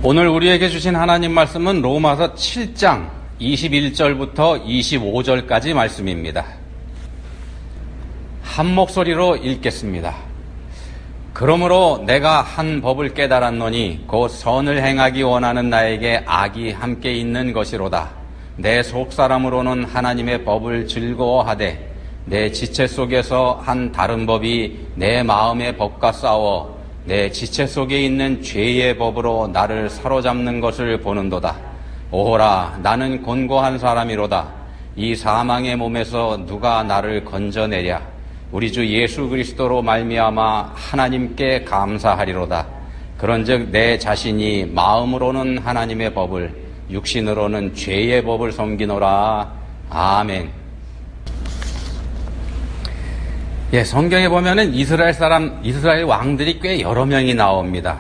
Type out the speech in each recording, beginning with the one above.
오늘 우리에게 주신 하나님 말씀은 로마서 7장 21절부터 25절까지 말씀입니다. 한 목소리로 읽겠습니다. 그러므로 내가 한 법을 깨달았노니 곧 선을 행하기 원하는 나에게 악이 함께 있는 것이로다. 내 속사람으로는 하나님의 법을 즐거워하되 내 지체 속에서 한 다른 법이 내 마음의 법과 싸워 내 지체 속에 있는 죄의 법으로 나를 사로잡는 것을 보는도다. 오호라, 나는 곤고한 사람이로다. 이 사망의 몸에서 누가 나를 건져내랴. 우리 주 예수 그리스도로 말미암아 하나님께 감사하리로다. 그런즉 내 자신이 마음으로는 하나님의 법을, 육신으로는 죄의 법을 섬기노라. 아멘. 성경에 보면은 이스라엘 왕들이 꽤 여러 명이 나옵니다.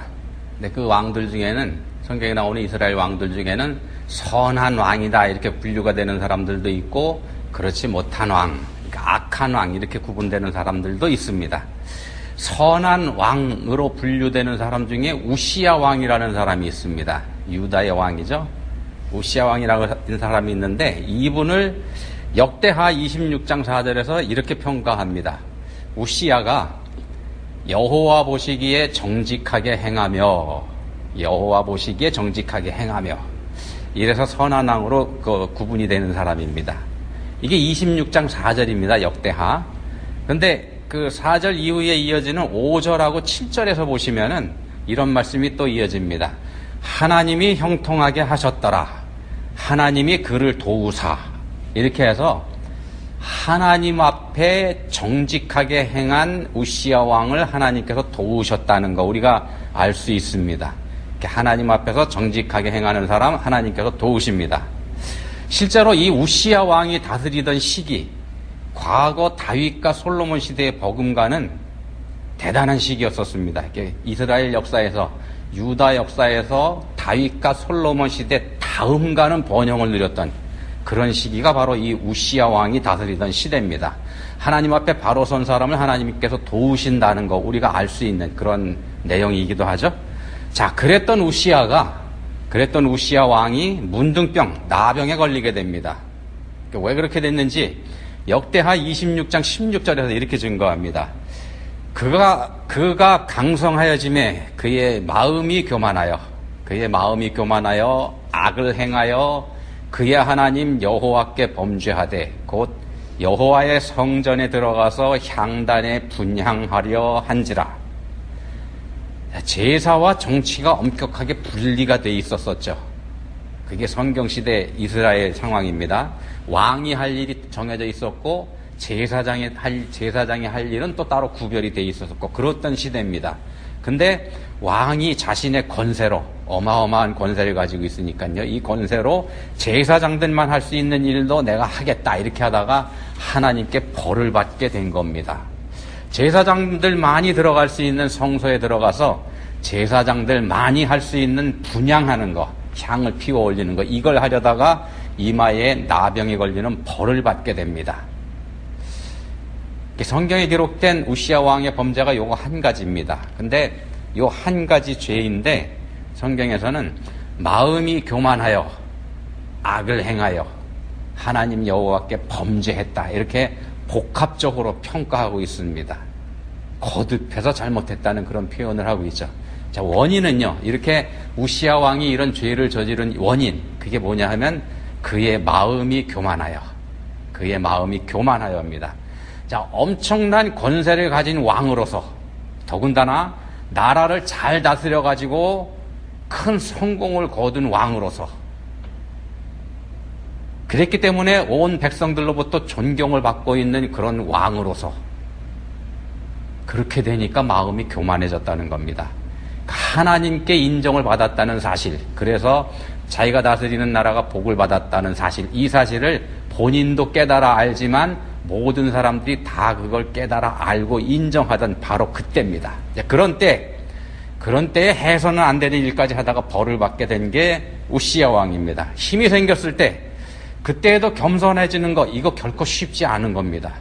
근데 그 왕들 중에는, 성경에 나오는 이스라엘 왕들 중에는 선한 왕이다 이렇게 분류가 되는 사람들도 있고, 그렇지 못한 왕, 그러니까 악한 왕 이렇게 구분되는 사람들도 있습니다. 선한 왕으로 분류되는 사람 중에 우시야 왕이라는 사람이 있습니다. 유다의 왕이죠. 우시야 왕이라고 하는 사람이 있는데, 이분을 역대하 26장 4절에서 이렇게 평가합니다. 우시야가 여호와 보시기에 정직하게 행하며, 여호와 보시기에 정직하게 행하며, 이래서 선한 왕으로 구분이 되는 사람입니다. 이게 26장 4절입니다. 역대하. 근데 그 4절 이후에 이어지는 5절하고 7절에서 보시면은 이런 말씀이 또 이어집니다. 하나님이 형통하게 하셨더라. 하나님이 그를 도우사. 이렇게 해서 하나님 앞에 정직하게 행한 우시야 왕을 하나님께서 도우셨다는 거 우리가 알 수 있습니다. 하나님 앞에서 정직하게 행하는 사람 하나님께서 도우십니다. 실제로 이 우시야 왕이 다스리던 시기, 과거 다윗과 솔로몬 시대의 버금가는 대단한 시기였었습니다. 이스라엘 역사에서, 유다 역사에서 다윗과 솔로몬 시대 다음가는 번영을 누렸던 그런 시기가 바로 이 우시야 왕이 다스리던 시대입니다. 하나님 앞에 바로 선 사람을 하나님께서 도우신다는 거 우리가 알 수 있는 그런 내용이기도 하죠. 자, 그랬던 우시야 왕이 문둥병, 나병에 걸리게 됩니다. 왜 그렇게 됐는지 역대하 26장 16절에서 이렇게 증거합니다. 그가 강성하여짐에 그의 마음이 교만하여 악을 행하여 그의 하나님 여호와께 범죄하되 곧 여호와의 성전에 들어가서 향단에 분향하려 한지라. 제사와 정치가 엄격하게 분리가 돼 있었었죠. 그게 성경시대 이스라엘 상황입니다. 왕이 할 일이 정해져 있었고 제사장이 할 일은 또 따로 구별이 돼 있었고 그랬던 시대입니다. 근데 왕이 자신의 권세로, 어마어마한 권세를 가지고 있으니까요, 이 권세로 제사장들만 할 수 있는 일도 내가 하겠다 이렇게 하다가 하나님께 벌을 받게 된 겁니다. 제사장들 많이 들어갈 수 있는 성소에 들어가서 제사장들 많이 할 수 있는 분향하는 거, 향을 피워 올리는 거, 이걸 하려다가 이마에 나병이 걸리는 벌을 받게 됩니다. 성경에 기록된 우시야 왕의 범죄가 요거 한 가지입니다. 근데 요 한 가지 죄인데 성경에서는 마음이 교만하여 악을 행하여 하나님 여호와께 범죄했다 이렇게 복합적으로 평가하고 있습니다. 거듭해서 잘못했다는 그런 표현을 하고 있죠. 자, 원인은요, 이렇게 우시야 왕이 이런 죄를 저지른 원인, 그게 뭐냐 하면 그의 마음이 교만하여입니다. 자, 엄청난 권세를 가진 왕으로서, 더군다나 나라를 잘 다스려 가지고 큰 성공을 거둔 왕으로서, 그랬기 때문에 온 백성들로부터 존경을 받고 있는 그런 왕으로서 그렇게 되니까 마음이 교만해졌다는 겁니다. 하나님께 인정을 받았다는 사실, 그래서 자기가 다스리는 나라가 복을 받았다는 사실, 이 사실을 본인도 깨달아 알지만 모든 사람들이 다 그걸 깨달아 알고 인정하던 바로 그때입니다. 그런 때에 해서는 안 되는 일까지 하다가 벌을 받게 된 게 우시야 왕입니다. 힘이 생겼을 때 그때에도 겸손해지는 거, 이거 결코 쉽지 않은 겁니다.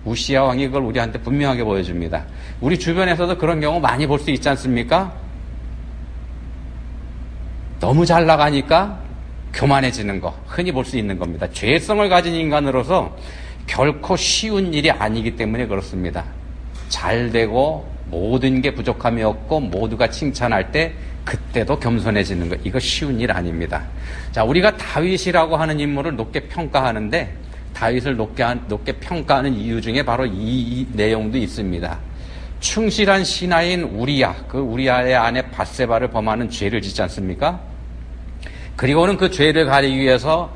우시야 왕이 그걸 우리한테 분명하게 보여줍니다. 우리 주변에서도 그런 경우 많이 볼 수 있지 않습니까? 너무 잘 나가니까 교만해지는 거, 흔히 볼 수 있는 겁니다. 죄성을 가진 인간으로서 결코 쉬운 일이 아니기 때문에 그렇습니다. 잘 되고 모든 게 부족함이 없고 모두가 칭찬할 때 그때도 겸손해지는 거, 이거 쉬운 일 아닙니다. 자, 우리가 다윗이라고 하는 인물을 높게 평가하는데 다윗을 높게 평가하는 이유 중에 바로 이 내용도 있습니다. 충실한 신하인 우리야, 그 우리야의 아내 밧세바를 범하는 죄를 짓지 않습니까? 그리고는 그 죄를 가리기 위해서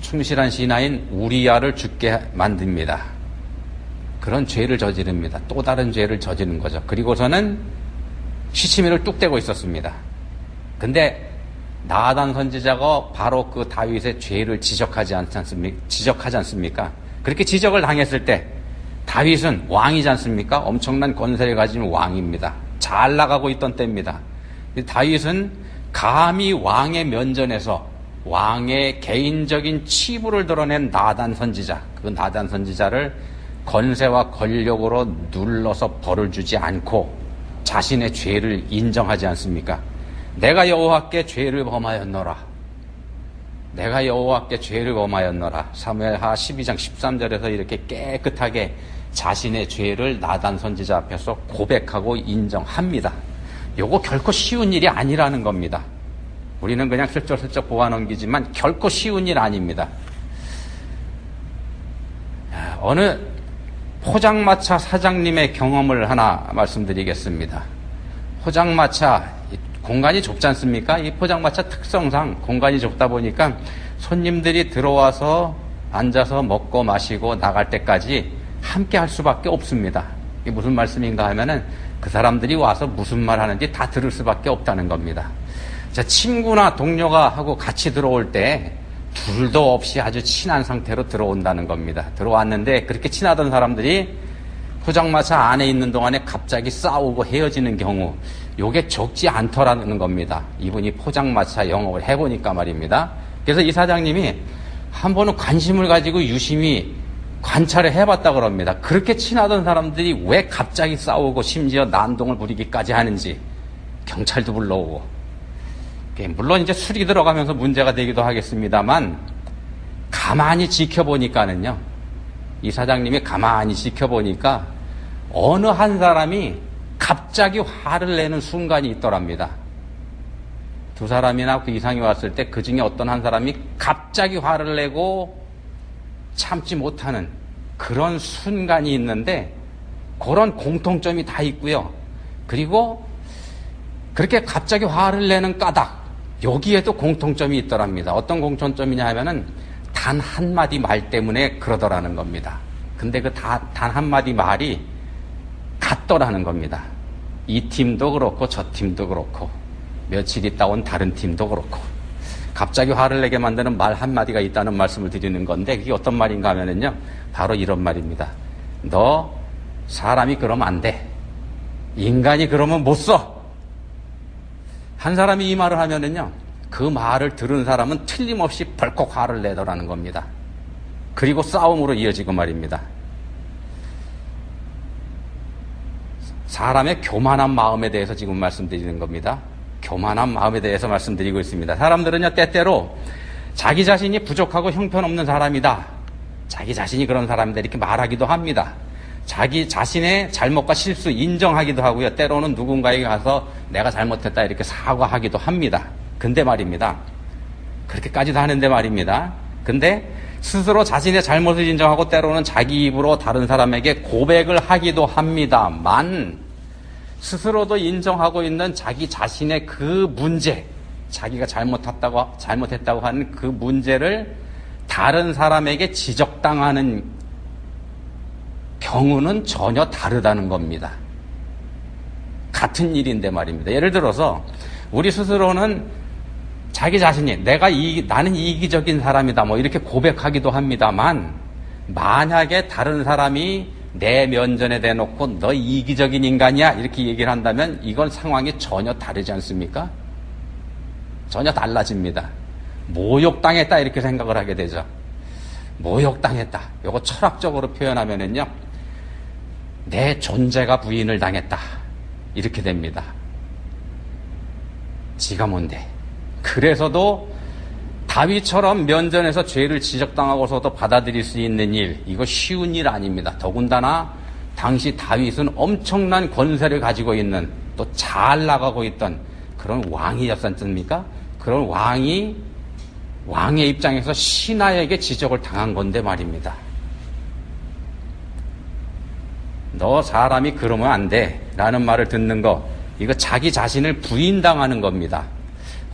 충실한 신하인 우리야를 죽게 만듭니다. 그런 죄를 저지릅니다. 또 다른 죄를 저지른 거죠. 그리고서는 시치미를 뚝 떼고 있었습니다. 근데 나단 선지자가 바로 그 다윗의 죄를 지적하지 않습니까? 그렇게 지적을 당했을 때 다윗은 왕이지 않습니까? 엄청난 권세를 가진 왕입니다. 잘 나가고 있던 때입니다. 다윗은 감히 왕의 면전에서 왕의 개인적인 치부를 드러낸 나단 선지자, 그 나단 선지자를 권세와 권력으로 눌러서 벌을 주지 않고 자신의 죄를 인정하지 않습니까? 내가 여호와께 죄를 범하였노라. 내가 여호와께 죄를 범하였노라. 사무엘하 12장 13절에서 이렇게 깨끗하게 자신의 죄를 나단 선지자 앞에서 고백하고 인정합니다. 요거 결코 쉬운 일이 아니라는 겁니다. 우리는 그냥 슬쩍슬쩍 보아 넘기지만 결코 쉬운 일 아닙니다. 어느 포장마차 사장님의 경험을 하나 말씀드리겠습니다. 포장마차 공간이 좁지 않습니까? 이 포장마차 특성상 공간이 좁다 보니까 손님들이 들어와서 앉아서 먹고 마시고 나갈 때까지 함께 할 수밖에 없습니다. 이게 무슨 말씀인가 하면은 그 사람들이 와서 무슨 말 하는지 다 들을 수밖에 없다는 겁니다. 자, 친구나 동료가 하고 같이 들어올 때 둘도 없이 아주 친한 상태로 들어온다는 겁니다. 들어왔는데 그렇게 친하던 사람들이 포장마차 안에 있는 동안에 갑자기 싸우고 헤어지는 경우, 요게 적지 않더라는 겁니다. 이분이 포장마차 영업을 해보니까 말입니다. 그래서 이 사장님이 한 번은 관심을 가지고 유심히 관찰을 해봤다 그럽니다. 그렇게 친하던 사람들이 왜 갑자기 싸우고 심지어 난동을 부리기까지 하는지 경찰도 불러오고, 물론 이제 술이 들어가면서 문제가 되기도 하겠습니다만 가만히 지켜보니까는요, 이 사장님이 가만히 지켜보니까 어느 한 사람이 갑자기 화를 내는 순간이 있더랍니다. 두 사람이나 그 이상이 왔을 때 그 중에 어떤 한 사람이 갑자기 화를 내고 참지 못하는 그런 순간이 있는데 그런 공통점이 다 있고요. 그리고 그렇게 갑자기 화를 내는 까닭, 여기에도 공통점이 있더랍니다. 어떤 공통점이냐 하면은 단 한마디 말 때문에 그러더라는 겁니다. 근데 그 단 한마디 말이 같더라는 겁니다. 이 팀도 그렇고 저 팀도 그렇고 며칠 있다 온 다른 팀도 그렇고 갑자기 화를 내게 만드는 말 한마디가 있다는 말씀을 드리는 건데, 그게 어떤 말인가 하면은요, 바로 이런 말입니다. 너 사람이 그러면 안 돼. 인간이 그러면 못 써. 한 사람이 이 말을 하면은요, 그 말을 들은 사람은 틀림없이 벌컥 화를 내더라는 겁니다. 그리고 싸움으로 이어지고 말입니다. 사람의 교만한 마음에 대해서 지금 말씀드리는 겁니다. 교만한 마음에 대해서 말씀드리고 있습니다. 사람들은요, 때때로 자기 자신이 부족하고 형편없는 사람이다, 자기 자신이 그런 사람이다 이렇게 말하기도 합니다. 자기 자신의 잘못과 실수 인정하기도 하고요, 때로는 누군가에게 가서 내가 잘못했다 이렇게 사과하기도 합니다. 근데 말입니다, 그렇게까지도 하는데 말입니다, 근데 스스로 자신의 잘못을 인정하고 때로는 자기 입으로 다른 사람에게 고백을 하기도 합니다만, 스스로도 인정하고 있는 자기 자신의 그 문제, 자기가 잘못했다고 하는 그 문제를 다른 사람에게 지적당하는 경우는 전혀 다르다는 겁니다. 같은 일인데 말입니다. 예를 들어서 우리 스스로는 자기 자신이 나는 이기적인 사람이다 뭐 이렇게 고백하기도 합니다만, 만약에 다른 사람이 내 면전에 대놓고 너 이기적인 인간이야 이렇게 얘기를 한다면 이건 상황이 전혀 다르지 않습니까? 전혀 달라집니다. 모욕당했다 이렇게 생각을 하게 되죠. 모욕당했다, 요거 철학적으로 표현하면은요, 내 존재가 부인을 당했다 이렇게 됩니다. 지가 뭔데, 그래서도 다윗처럼 면전에서 죄를 지적당하고서도 받아들일 수 있는 일, 이거 쉬운 일 아닙니다. 더군다나 당시 다윗은 엄청난 권세를 가지고 있는, 또 잘 나가고 있던 그런 왕이었지 않습니까? 그런 왕의 입장에서 신하에게 지적을 당한 건데 말입니다. 너 사람이 그러면 안 돼 라는 말을 듣는 거, 이거 자기 자신을 부인당하는 겁니다.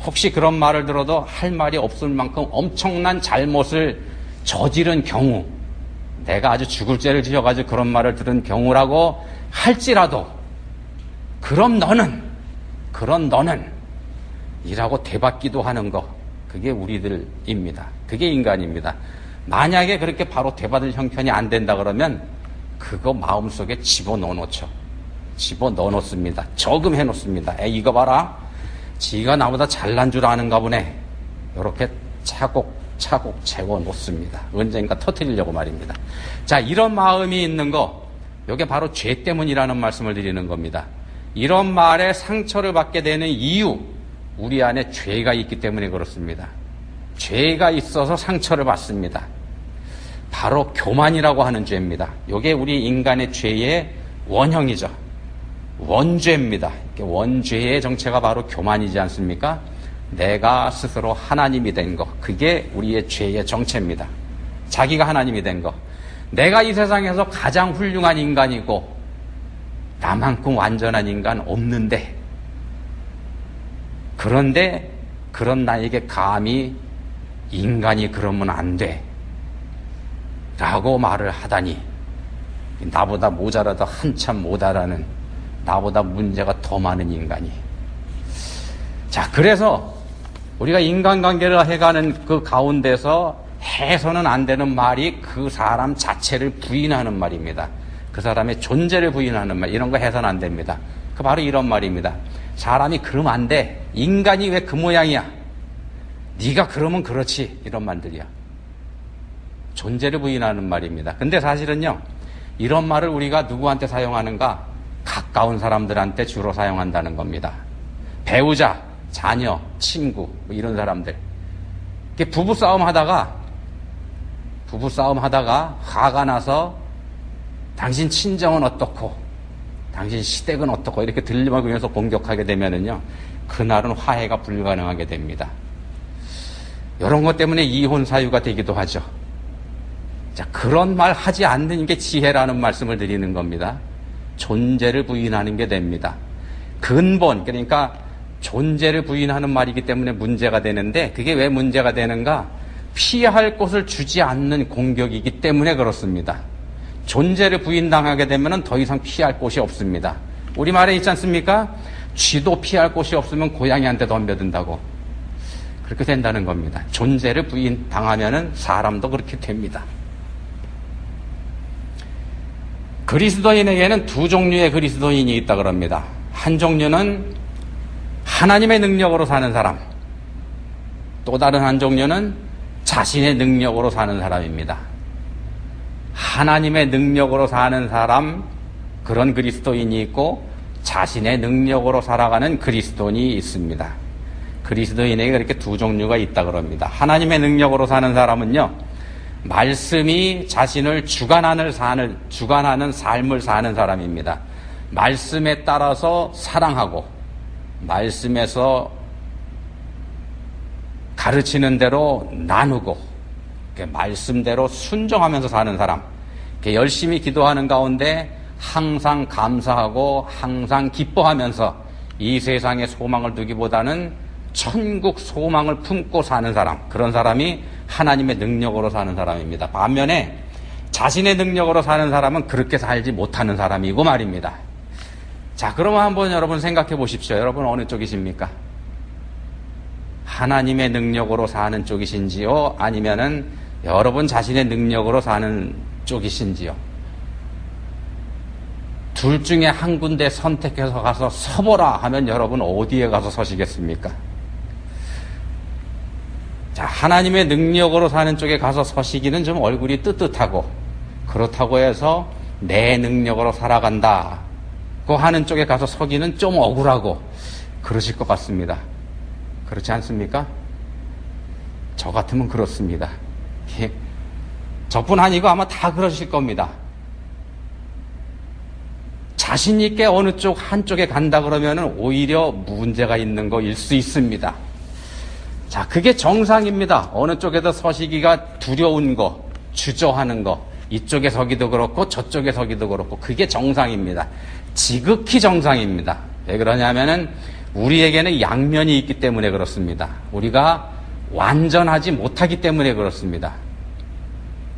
혹시 그런 말을 들어도 할 말이 없을 만큼 엄청난 잘못을 저지른 경우, 내가 아주 죽을 죄를 지어가지고 그런 말을 들은 경우라고 할지라도 그런 너는 이라고 대받기도 하는 거, 그게 우리들입니다. 그게 인간입니다. 만약에 그렇게 바로 대받을 형편이 안 된다 그러면 그거 마음속에 집어넣어놓죠. 집어넣어놓습니다. 저금해놓습니다. 이거 봐라, 지가 나보다 잘난 줄 아는가 보네. 이렇게 차곡차곡 채워놓습니다. 언젠가 터뜨리려고 말입니다. 자, 이런 마음이 있는 거, 이게 바로 죄 때문이라는 말씀을 드리는 겁니다. 이런 말에 상처를 받게 되는 이유, 우리 안에 죄가 있기 때문에 그렇습니다. 죄가 있어서 상처를 받습니다. 바로 교만이라고 하는 죄입니다. 이게 우리 인간의 죄의 원형이죠. 원죄입니다. 원죄의 정체가 바로 교만이지 않습니까? 내가 스스로 하나님이 된 거, 그게 우리의 죄의 정체입니다. 자기가 하나님이 된 거. 내가 이 세상에서 가장 훌륭한 인간이고 나만큼 완전한 인간 없는데, 그런데 그런 나에게 감히 인간이 그러면 안 돼 라고 말을 하다니, 나보다 모자라도 한참 못 알아는, 나보다 문제가 더 많은 인간이. 자, 그래서 우리가 인간관계를 해가는 그 가운데서 해서는 안 되는 말이 그 사람 자체를 부인하는 말입니다. 그 사람의 존재를 부인하는 말, 이런 거 해서는 안 됩니다. 그 바로 이런 말입니다. 사람이 그러면 안 돼. 인간이 왜 그 모양이야? 네가 그러면 그렇지. 이런 말들이야. 존재를 부인하는 말입니다. 근데 사실은요, 이런 말을 우리가 누구한테 사용하는가? 가까운 사람들한테 주로 사용한다는 겁니다. 배우자, 자녀, 친구, 뭐 이런 사람들. 부부싸움 하다가 화가 나서 당신 친정은 어떻고, 당신 시댁은 어떻고, 이렇게 들려먹으면서 공격하게 되면은요, 그날은 화해가 불가능하게 됩니다. 이런 것 때문에 이혼 사유가 되기도 하죠. 자, 그런 말 하지 않는 게 지혜라는 말씀을 드리는 겁니다. 존재를 부인하는 게 됩니다. 근본, 그러니까 존재를 부인하는 말이기 때문에 문제가 되는데, 그게 왜 문제가 되는가? 피할 곳을 주지 않는 공격이기 때문에 그렇습니다. 존재를 부인당하게 되면 더 이상 피할 곳이 없습니다. 우리말에 있지 않습니까? 쥐도 피할 곳이 없으면 고양이한테 덤벼든다고. 그렇게 된다는 겁니다. 존재를 부인당하면 사람도 그렇게 됩니다. 그리스도인에게는 두 종류의 그리스도인이 있다 그럽니다. 한 종류는 하나님의 능력으로 사는 사람, 또 다른 한 종류는 자신의 능력으로 사는 사람입니다. 하나님의 능력으로 사는 사람, 그런 그리스도인이 있고, 자신의 능력으로 살아가는 그리스도인이 있습니다. 그리스도인에게 그렇게 두 종류가 있다 그럽니다. 하나님의 능력으로 사는 사람은요, 말씀이 자신을 주관하는 삶을 사는 사람입니다. 말씀에 따라서 사랑하고, 말씀에서 가르치는 대로 나누고, 말씀대로 순종하면서 사는 사람, 열심히 기도하는 가운데 항상 감사하고 항상 기뻐하면서 이 세상에 소망을 두기보다는 천국 소망을 품고 사는 사람, 그런 사람이 하나님의 능력으로 사는 사람입니다. 반면에 자신의 능력으로 사는 사람은 그렇게 살지 못하는 사람이고 말입니다. 자, 그러면 한번 여러분 생각해 보십시오. 여러분 어느 쪽이십니까? 하나님의 능력으로 사는 쪽이신지요? 아니면은 여러분 자신의 능력으로 사는 쪽이신지요? 둘 중에 한 군데 선택해서 가서 서보라 하면 여러분 어디에 가서 서시겠습니까? 자, 하나님의 능력으로 사는 쪽에 가서 서시기는 좀 얼굴이 뜨뜻하고, 그렇다고 해서 내 능력으로 살아간다고 하는 쪽에 가서 서기는 좀 억울하고 그러실 것 같습니다. 그렇지 않습니까? 저 같으면 그렇습니다. 저뿐 아니고 아마 다 그러실 겁니다. 자신 있게 어느 쪽 한쪽에 간다 그러면 오히려 문제가 있는 거일 수 있습니다. 자, 그게 정상입니다. 어느 쪽에도 서시기가 두려운 거, 주저하는 거, 이쪽에 서기도 그렇고 저쪽에 서기도 그렇고 그게 정상입니다. 지극히 정상입니다. 왜 그러냐면은 우리에게는 양면이 있기 때문에 그렇습니다. 우리가 완전하지 못하기 때문에 그렇습니다.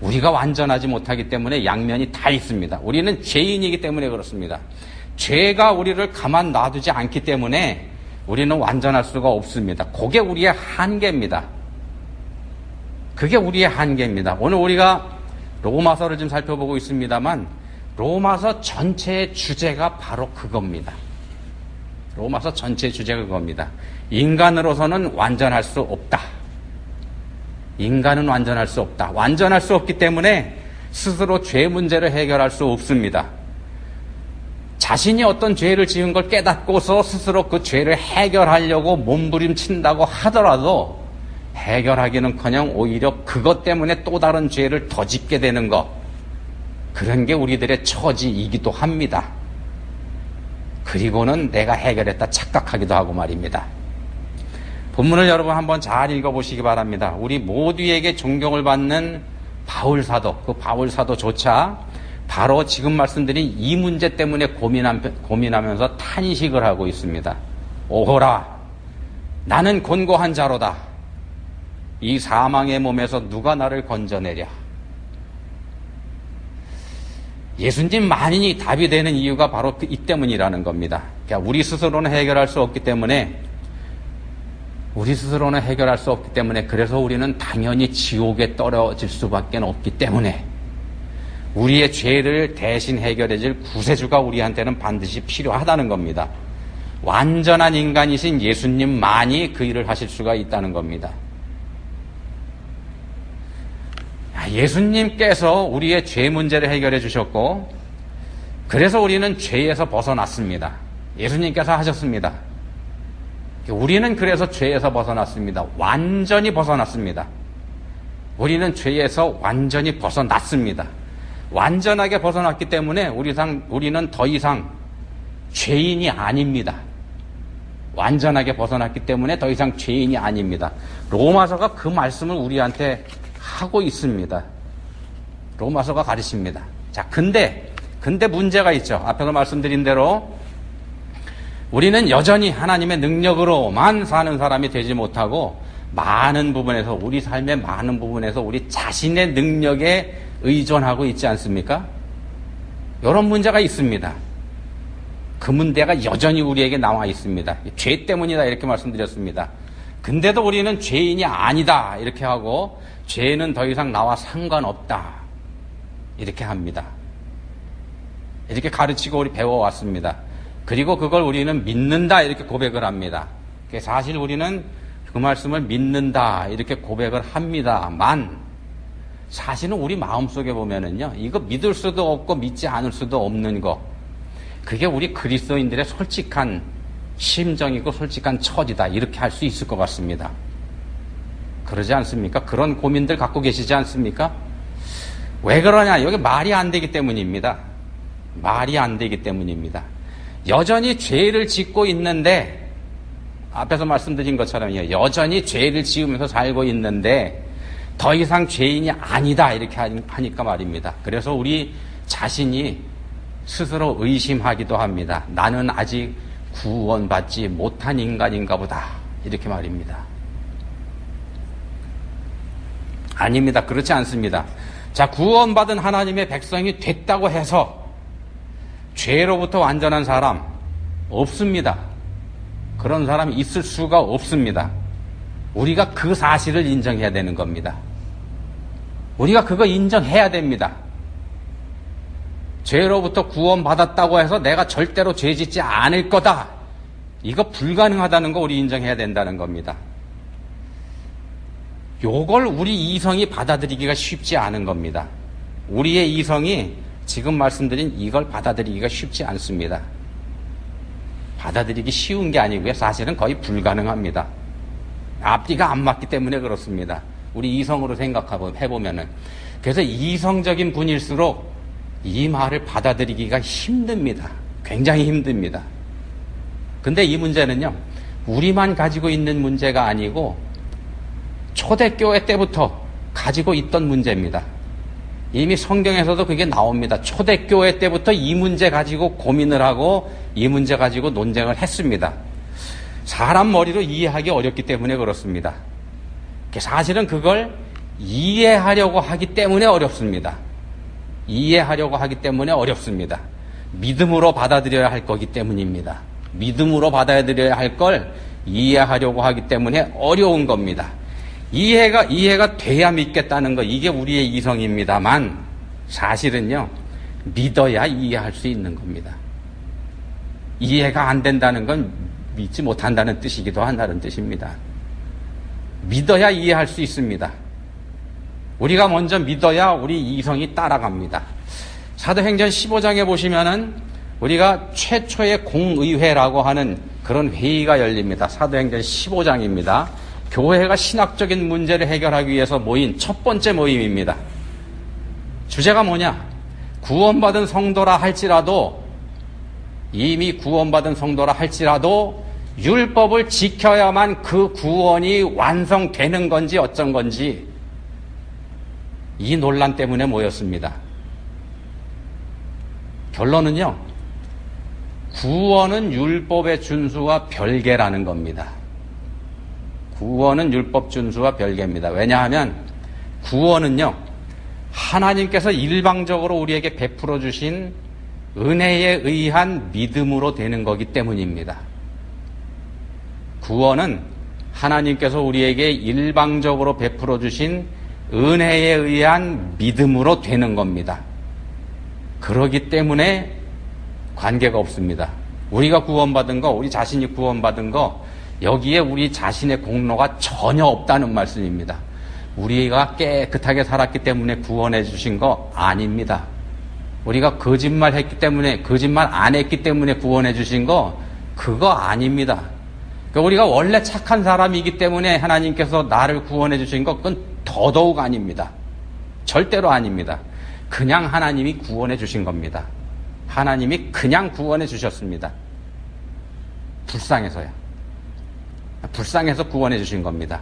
우리가 완전하지 못하기 때문에 양면이 다 있습니다. 우리는 죄인이기 때문에 그렇습니다. 죄가 우리를 가만 놔두지 않기 때문에 우리는 완전할 수가 없습니다. 그게 우리의 한계입니다. 그게 우리의 한계입니다. 오늘 우리가 로마서를 좀 살펴보고 있습니다만 로마서 전체의 주제가 바로 그겁니다. 로마서 전체의 주제가 그겁니다. 인간으로서는 완전할 수 없다. 인간은 완전할 수 없다. 완전할 수 없기 때문에 스스로 죄 문제를 해결할 수 없습니다. 자신이 어떤 죄를 지은 걸 깨닫고서 스스로 그 죄를 해결하려고 몸부림친다고 하더라도 해결하기는커녕 오히려 그것 때문에 또 다른 죄를 더 짓게 되는 것, 그런 게 우리들의 처지이기도 합니다. 그리고는 내가 해결했다 착각하기도 하고 말입니다. 본문을 여러분 한번 잘 읽어보시기 바랍니다. 우리 모두에게 존경을 받는 바울사도, 그 바울사도조차 바로 지금 말씀드린 이 문제 때문에 고민하면서 탄식을 하고 있습니다. 오호라, 나는 곤고한 자로다. 이 사망의 몸에서 누가 나를 건져내랴. 예수님 만인이 답이 되는 이유가 바로 이 때문이라는 겁니다. 그러니까 우리 스스로는 해결할 수 없기 때문에 그래서 우리는 당연히 지옥에 떨어질 수밖에 없기 때문에 우리의 죄를 대신 해결해 줄 구세주가 우리한테는 반드시 필요하다는 겁니다. 완전한 인간이신 예수님만이 그 일을 하실 수가 있다는 겁니다. 예수님께서 우리의 죄 문제를 해결해 주셨고 그래서 우리는 죄에서 벗어났습니다. 예수님께서 하셨습니다. 우리는 그래서 죄에서 벗어났습니다. 완전히 벗어났습니다. 우리는 죄에서 완전히 벗어났습니다. 완전하게 벗어났기 때문에 우리는 더 이상 죄인이 아닙니다. 완전하게 벗어났기 때문에 더 이상 죄인이 아닙니다. 로마서가 그 말씀을 우리한테 하고 있습니다. 로마서가 가르칩니다. 자, 근데 문제가 있죠. 앞에서 말씀드린 대로 우리는 여전히 하나님의 능력으로만 사는 사람이 되지 못하고 우리 삶의 많은 부분에서 우리 자신의 능력에 의존하고 있지 않습니까? 이런 문제가 있습니다. 그 문제가 여전히 우리에게 남아 있습니다. 죄 때문이다 이렇게 말씀드렸습니다. 근데도 우리는 죄인이 아니다 이렇게 하고 죄는 더 이상 나와 상관없다 이렇게 합니다. 이렇게 가르치고 우리 배워왔습니다. 그리고 그걸 우리는 믿는다 이렇게 고백을 합니다. 사실 우리는 그 말씀을 믿는다 이렇게 고백을 합니다만 사실은 우리 마음속에 보면은요, 이거 믿을 수도 없고 믿지 않을 수도 없는 거, 그게 우리 그리스도인들의 솔직한 심정이고 솔직한 처지다 이렇게 할 수 있을 것 같습니다. 그러지 않습니까? 그런 고민들 갖고 계시지 않습니까? 왜 그러냐? 여기 말이 안 되기 때문입니다. 말이 안 되기 때문입니다. 여전히 죄를 짓고 있는데, 앞에서 말씀드린 것처럼요, 여전히 죄를 지으면서 살고 있는데 더 이상 죄인이 아니다 이렇게 하니까 말입니다. 그래서 우리 자신이 스스로 의심하기도 합니다. 나는 아직 구원받지 못한 인간인가 보다 이렇게 말입니다. 아닙니다. 그렇지 않습니다. 자, 구원받은 하나님의 백성이 됐다고 해서 죄로부터 완전한 사람 없습니다. 그런 사람이 있을 수가 없습니다. 우리가 그 사실을 인정해야 되는 겁니다. 우리가 그거 인정해야 됩니다. 죄로부터 구원받았다고 해서 내가 절대로 죄 짓지 않을 거다. 이거 불가능하다는 거 우리 인정해야 된다는 겁니다. 요걸 우리 이성이 받아들이기가 쉽지 않은 겁니다. 우리의 이성이 지금 말씀드린 이걸 받아들이기가 쉽지 않습니다. 받아들이기 쉬운 게 아니고요. 사실은 거의 불가능합니다. 앞뒤가 안 맞기 때문에 그렇습니다. 우리 이성으로 해보면은. 그래서 이성적인 분일수록 이 말을 받아들이기가 힘듭니다. 굉장히 힘듭니다. 근데 이 문제는요, 우리만 가지고 있는 문제가 아니고 초대교회 때부터 가지고 있던 문제입니다. 이미 성경에서도 그게 나옵니다. 초대교회 때부터 이 문제 가지고 고민을 하고 이 문제 가지고 논쟁을 했습니다. 사람 머리로 이해하기 어렵기 때문에 그렇습니다. 사실은 그걸 이해하려고 하기 때문에 어렵습니다. 이해하려고 하기 때문에 어렵습니다. 믿음으로 받아들여야 할 거기 때문입니다. 믿음으로 받아들여야 할 걸 이해하려고 하기 때문에 어려운 겁니다. 이해가 돼야 믿겠다는 거, 이게 우리의 이성입니다만 사실은요, 믿어야 이해할 수 있는 겁니다. 이해가 안 된다는 건 믿지 못한다는 뜻이기도 한다는 뜻입니다. 믿어야 이해할 수 있습니다. 우리가 먼저 믿어야 우리 이성이 따라갑니다. 사도행전 15장에 보시면은 우리가 최초의 공의회라고 하는 그런 회의가 열립니다. 사도행전 15장입니다. 교회가 신학적인 문제를 해결하기 위해서 모인 첫 번째 모임입니다. 주제가 뭐냐? 구원받은 성도라 할지라도, 이미 구원받은 성도라 할지라도 율법을 지켜야만 그 구원이 완성되는 건지 어쩐 건지, 이 논란 때문에 모였습니다. 결론은요, 구원은 율법의 준수와 별개라는 겁니다. 구원은 율법 준수와 별개입니다. 왜냐하면 구원은요, 하나님께서 일방적으로 우리에게 베풀어 주신 은혜에 의한 믿음으로 되는 거기 때문입니다. 구원은 하나님께서 우리에게 일방적으로 베풀어 주신 은혜에 의한 믿음으로 되는 겁니다. 그러기 때문에 관계가 없습니다. 우리가 구원받은 거, 우리 자신이 구원받은 거, 여기에 우리 자신의 공로가 전혀 없다는 말씀입니다. 우리가 깨끗하게 살았기 때문에 구원해 주신 거 아닙니다. 우리가 거짓말 안 했기 때문에 구원해 주신 거, 그거 아닙니다. 그러니까 우리가 원래 착한 사람이기 때문에 하나님께서 나를 구원해 주신 거, 그건 더더욱 아닙니다. 절대로 아닙니다. 그냥 하나님이 구원해 주신 겁니다. 하나님이 그냥 구원해 주셨습니다. 불쌍해서요. 불쌍해서 구원해 주신 겁니다.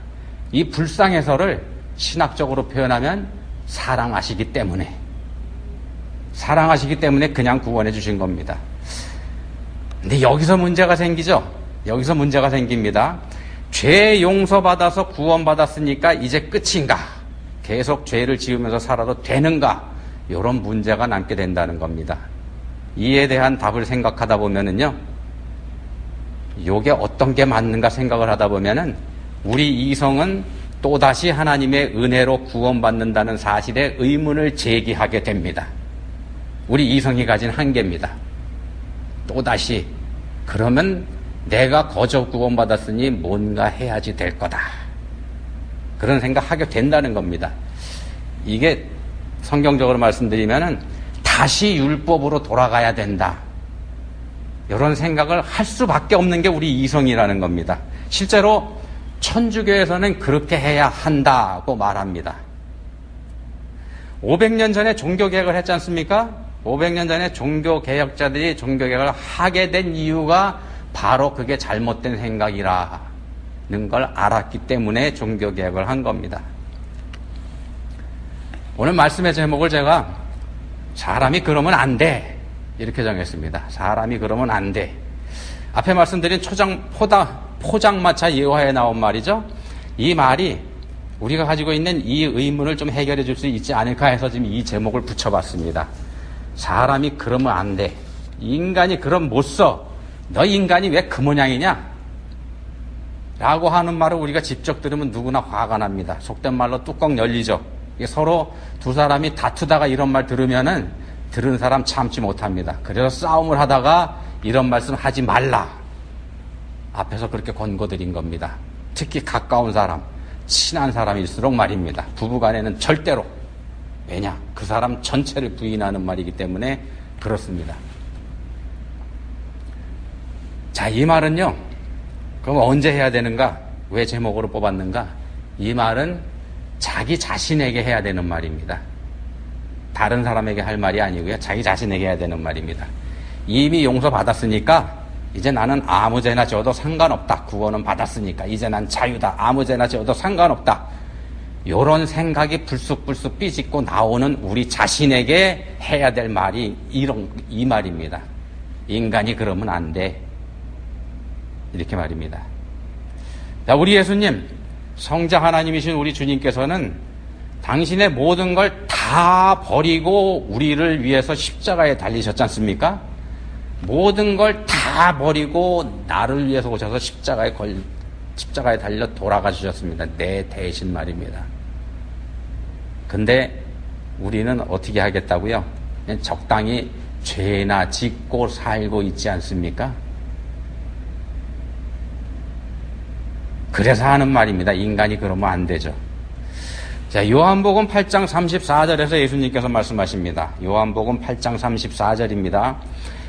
이 불쌍해서를 신학적으로 표현하면 사랑하시기 때문에 그냥 구원해 주신 겁니다. 근데 여기서 문제가 생기죠. 여기서 문제가 생깁니다. 죄 용서받아서 구원받았으니까 이제 끝인가? 계속 죄를 지으면서 살아도 되는가? 이런 문제가 남게 된다는 겁니다. 이에 대한 답을 생각하다 보면은요, 요게 어떤 게 맞는가 생각을 하다 보면은 우리 이성은 또다시 하나님의 은혜로 구원받는다는 사실에 의문을 제기하게 됩니다. 우리 이성이 가진 한계입니다. 또다시 그러면 내가 거저 구원받았으니 뭔가 해야지 될 거다. 그런 생각하게 된다는 겁니다. 이게 성경적으로 말씀드리면은 다시 율법으로 돌아가야 된다. 이런 생각을 할 수밖에 없는 게 우리 이성이라는 겁니다. 실제로 천주교에서는 그렇게 해야 한다고 말합니다. 500년 전에 종교개혁을 했지 않습니까? 500년 전에 종교개혁자들이 종교개혁을 하게 된 이유가 바로 그게 잘못된 생각이라는 걸 알았기 때문에 종교개혁을 한 겁니다. 오늘 말씀의 제목을 제가 사람이 그러면 안 돼, 이렇게 정했습니다. 사람이 그러면 안 돼. 앞에 말씀드린 포장마차 예화에 나온 말이죠. 이 말이 우리가 가지고 있는 이 의문을 좀 해결해 줄 수 있지 않을까 해서 지금 이 제목을 붙여봤습니다. 사람이 그러면 안 돼. 인간이 그럼 못 써. 너 인간이 왜 그 모양이냐? 라고 하는 말을 우리가 직접 들으면 누구나 화가 납니다. 속된 말로 뚜껑 열리죠. 서로 두 사람이 다투다가 이런 말 들으면은 들은 사람 참지 못합니다. 그래서 싸움을 하다가 이런 말씀 하지 말라. 앞에서 그렇게 권고드린 겁니다. 특히 가까운 사람, 친한 사람일수록 말입니다. 부부간에는 절대로. 왜냐? 그 사람 전체를 부인하는 말이기 때문에 그렇습니다. 자, 이 말은요, 그럼 언제 해야 되는가? 왜 제목으로 뽑았는가? 이 말은 자기 자신에게 해야 되는 말입니다. 다른 사람에게 할 말이 아니고요. 자기 자신에게 해야 되는 말입니다. 이미 용서받았으니까 이제 나는 아무 죄나 져도 상관없다. 구원은 받았으니까 이제 난 자유다. 아무 죄나 져도 상관없다. 요런 생각이 불쑥불쑥 삐짓고 나오는 우리 자신에게 해야 될 말이 이 말입니다. 인간이 그러면 안 돼. 이렇게 말입니다. 자, 우리 예수님, 성자 하나님이신 우리 주님께서는 당신의 모든 걸 다 버리고 우리를 위해서 십자가에 달리셨지 않습니까? 모든 걸 다 버리고 나를 위해서 오셔서 십자가에 달려 돌아가 주셨습니다. 내 대신 말입니다. 근데 우리는 어떻게 하겠다고요? 그냥 적당히 죄나 짓고 살고 있지 않습니까? 그래서 하는 말입니다. 인간이 그러면 안 되죠. 자, 요한복음 8장 34절에서 예수님께서 말씀하십니다. 요한복음 8장 34절입니다.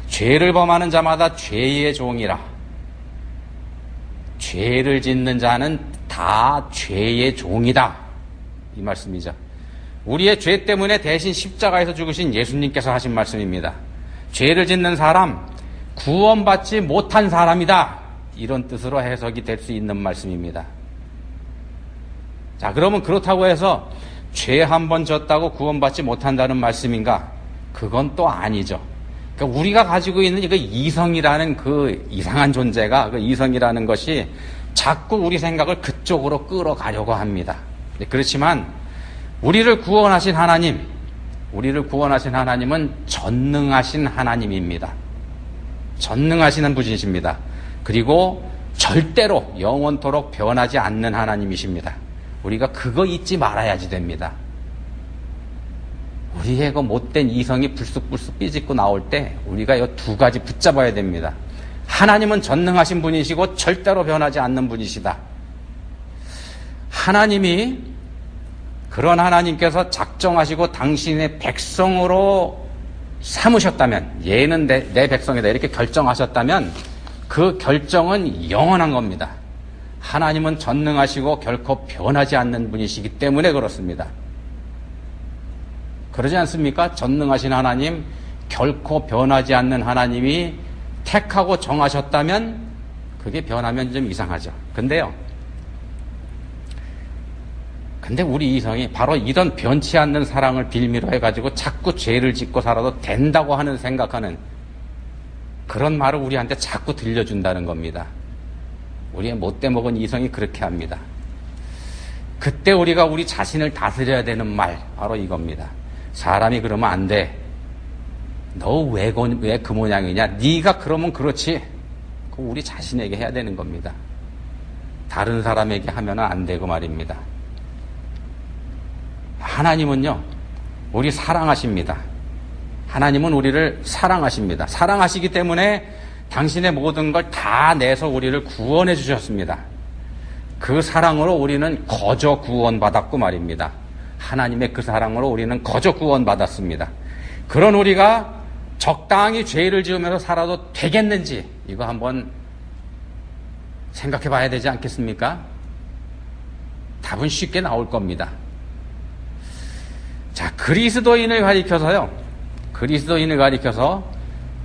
죄를 범하는 자마다 죄의 종이라. 죄를 짓는 자는 다 죄의 종이다. 이 말씀이죠. 우리의 죄 때문에 대신 십자가에서 죽으신 예수님께서 하신 말씀입니다. 죄를 짓는 사람, 구원받지 못한 사람이다. 이런 뜻으로 해석이 될 수 있는 말씀입니다. 자, 그러면 그렇다고 해서 죄 한 번 졌다고 구원받지 못한다는 말씀인가? 그건 또 아니죠. 그러니까 우리가 가지고 있는 그 이성이라는 그 이상한 존재가, 그 이성이라는 것이 자꾸 우리 생각을 그쪽으로 끌어가려고 합니다. 그렇지만 우리를 구원하신 하나님은 전능하신 하나님입니다. 전능하시는 분이십니다. 그리고 절대로 영원토록 변하지 않는 하나님이십니다. 우리가 그거 잊지 말아야지 됩니다. 우리의 그 못된 이성이 불쑥불쑥 삐짓고 나올 때 우리가 이 두 가지 붙잡아야 됩니다. 하나님은 전능하신 분이시고 절대로 변하지 않는 분이시다. 하나님이 그런 하나님께서 작정하시고 당신의 백성으로 삼으셨다면, 얘는 내 백성이다 이렇게 결정하셨다면 그 결정은 영원한 겁니다. 하나님은 전능하시고 결코 변하지 않는 분이시기 때문에 그렇습니다. 그러지 않습니까? 전능하신 하나님, 결코 변하지 않는 하나님이 택하고 정하셨다면 그게 변하면 좀 이상하죠. 근데 우리 이성이 바로 이런 변치 않는 사랑을 빌미로 해가지고 자꾸 죄를 짓고 살아도 된다고 하는 생각하는 그런 말을 우리한테 자꾸 들려준다는 겁니다. 우리의 못돼 먹은 이성이 그렇게 합니다. 그때 우리가 우리 자신을 다스려야 되는 말, 바로 이겁니다. 사람이 그러면 안 돼. 너 왜 그 모양이냐? 네가 그러면 그렇지. 그거 우리 자신에게 해야 되는 겁니다. 다른 사람에게 하면 안 되고 말입니다. 하나님은요, 우리 사랑하십니다. 하나님은 우리를 사랑하십니다. 사랑하시기 때문에 당신의 모든 걸 다 내서 우리를 구원해 주셨습니다. 그 사랑으로 우리는 거저 구원받았고 말입니다. 하나님의 그 사랑으로 우리는 거저 구원받았습니다. 그런 우리가 적당히 죄를 지으면서 살아도 되겠는지 이거 한번 생각해 봐야 되지 않겠습니까? 답은 쉽게 나올 겁니다. 자, 그리스도인을 가리켜서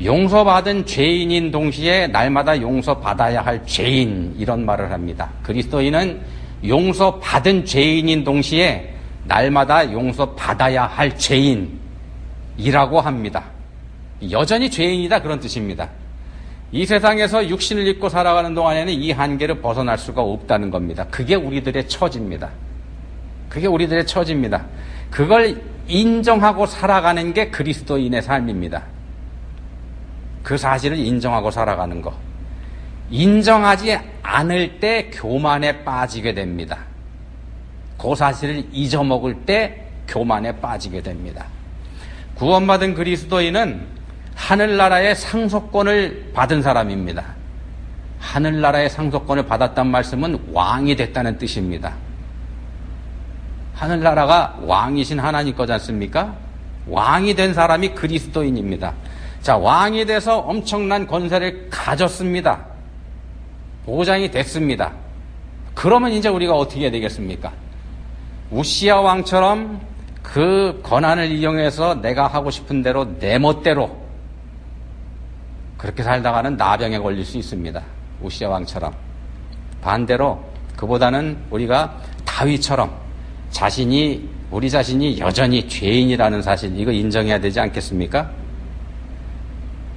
용서받은 죄인인 동시에 날마다 용서받아야 할 죄인, 이런 말을 합니다. 그리스도인은 용서받은 죄인인 동시에 날마다 용서받아야 할 죄인이라고 합니다. 여전히 죄인이다, 그런 뜻입니다. 이 세상에서 육신을 입고 살아가는 동안에는 이 한계를 벗어날 수가 없다는 겁니다. 그게 우리들의 처지입니다. 그걸 인정하고 살아가는 게 그리스도인의 삶입니다. 그 사실을 인정하고 살아가는 거. 인정하지 않을 때 교만에 빠지게 됩니다. 그 사실을 잊어먹을 때 교만에 빠지게 됩니다. 구원받은 그리스도인은 하늘나라의 상속권을 받은 사람입니다. 하늘나라의 상속권을 받았단 말씀은 왕이 됐다는 뜻입니다. 하늘나라가 왕이신 하나님 거지 않습니까? 왕이 된 사람이 그리스도인입니다. 자, 왕이 돼서 엄청난 권세를 가졌습니다. 보장이 됐습니다. 그러면 이제 우리가 어떻게 해야 되겠습니까? 우시야 왕처럼 그 권한을 이용해서 내가 하고 싶은 대로 내 멋대로 그렇게 살다가는 나병에 걸릴 수 있습니다. 우시야 왕처럼. 반대로 그보다는 우리가 다윗처럼 우리 자신이 여전히 죄인이라는 사실, 이거 인정해야 되지 않겠습니까?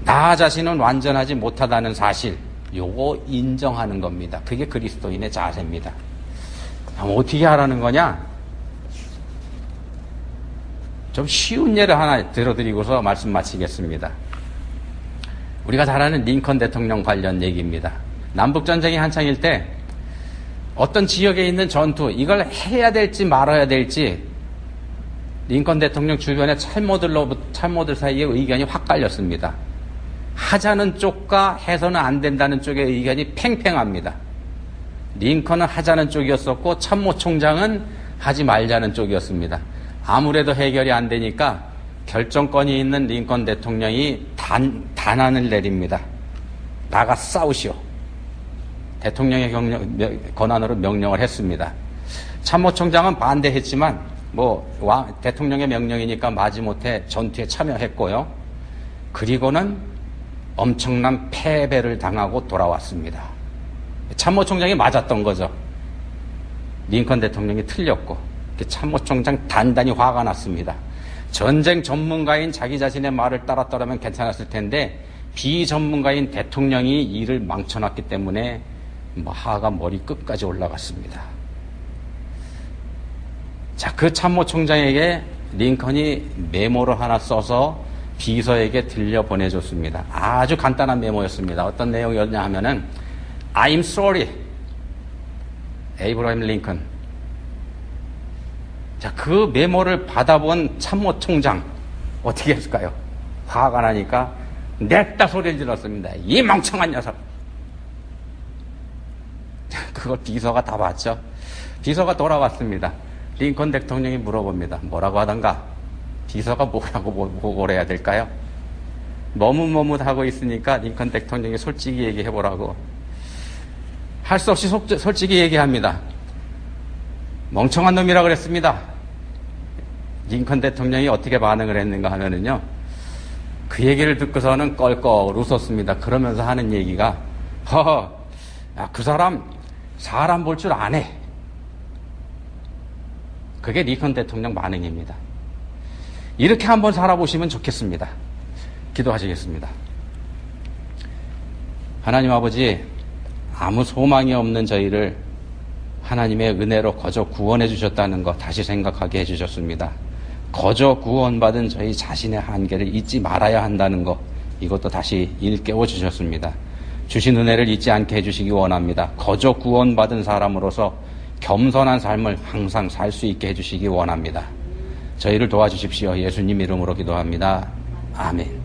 나 자신은 완전하지 못하다는 사실, 요거 인정하는 겁니다. 그게 그리스도인의 자세입니다. 어떻게 하라는 거냐? 좀 쉬운 예를 하나 들어드리고서 말씀 마치겠습니다. 우리가 잘 아는 링컨 대통령 관련 얘기입니다. 남북전쟁이 한창일 때 어떤 지역에 있는 전투, 이걸 해야 될지 말아야 될지 링컨 대통령 주변의 참모들 사이에 의견이 확 갈렸습니다. 하자는 쪽과 해서는 안 된다는 쪽의 의견이 팽팽합니다. 링컨은 하자는 쪽이었었고 참모총장은 하지 말자는 쪽이었습니다. 아무래도 해결이 안 되니까 결정권이 있는 링컨 대통령이 단안을 내립니다. 나가 싸우시오. 대통령의 권한으로 명령을 했습니다. 참모총장은 반대했지만 대통령의 명령이니까 마지못해 전투에 참여했고요. 그리고는 엄청난 패배를 당하고 돌아왔습니다. 참모총장이 맞았던 거죠. 링컨 대통령이 틀렸고 참모총장 단단히 화가 났습니다. 전쟁 전문가인 자기 자신의 말을 따랐더라면 괜찮았을 텐데 비전문가인 대통령이 일을 망쳐놨기 때문에 화가 머리 끝까지 올라갔습니다. 자, 그 참모총장에게 링컨이 메모를 하나 써서 비서에게 들려보내줬습니다. 아주 간단한 메모였습니다. 어떤 내용이었냐 하면은 I'm sorry, 에이브라임 링컨. 자, 그 메모를 받아본 참모총장 어떻게 했을까요? 화가 나니까 냈다 소리를 질렀습니다. 이 멍청한 녀석. 그걸 비서가 다 봤죠. 비서가 돌아왔습니다. 링컨 대통령이 물어봅니다. 뭐라고 하던가? 비서가 뭐라고 보고를 해야 될까요? 머뭇머뭇하고 있으니까 링컨 대통령이 솔직히 얘기해보라고. 할 수 없이 솔직히 얘기합니다. 멍청한 놈이라 그랬습니다. 링컨 대통령이 어떻게 반응을 했는가 하면은요, 그 얘기를 듣고서는 껄껄 웃었습니다. 그러면서 하는 얘기가, 그 사람 볼 줄 아네. 그게 링컨 대통령 반응입니다. 이렇게 한번 살아보시면 좋겠습니다. 기도하시겠습니다. 하나님 아버지, 아무 소망이 없는 저희를 하나님의 은혜로 거저 구원해 주셨다는 것 다시 생각하게 해 주셨습니다. 거저 구원받은 저희 자신의 한계를 잊지 말아야 한다는 것, 이것도 다시 일깨워 주셨습니다. 주신 은혜를 잊지 않게 해주시기 원합니다. 거저 구원받은 사람으로서 겸손한 삶을 항상 살 수 있게 해주시기 원합니다. 저희를 도와주십시오. 예수님 이름으로 기도합니다. 아멘.